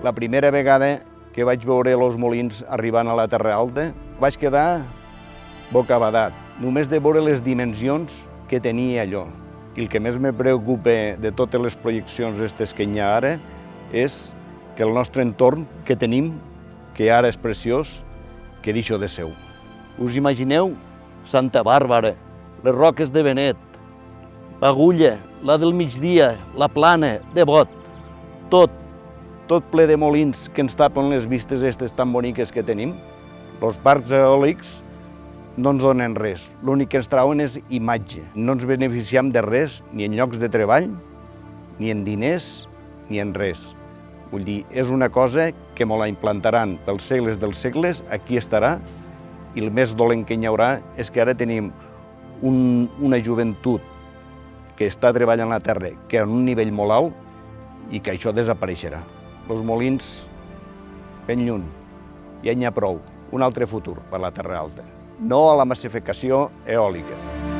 La primera vegada que vaig veure els molins arribant a la Terra Alta, vaig quedar bocabadat, només de veure les dimensions que tenia allò. I el que més me preocupa de totes les projeccions aquestes que hi ha ara és que el nostre entorn que tenim, que ara és preciós, que deixo de seu. Us imagineu Santa Bàrbara, les Roques de Benet, l'Agulla, la del Migdia, la Plana, de Bot, tot ple de molins que ens tapen les vistes aquestes tan boniques que tenim. Els parcs eòlics no ens donen res, l'únic que ens trauen és imatge. No ens beneficiem de res, ni en llocs de treball, ni en diners, ni en res. Vull dir, és una cosa que me la implantaran pels segles dels segles, aquí estarà, i el més dolent que hi haurà és que ara tenim una joventut que està treballant la terra, que en un nivell molt alt, i que això desapareixerà. Els molins, ben lluny, ja n'hi ha prou, un altre futur per la Terra Alta. No a la massificació eòlica.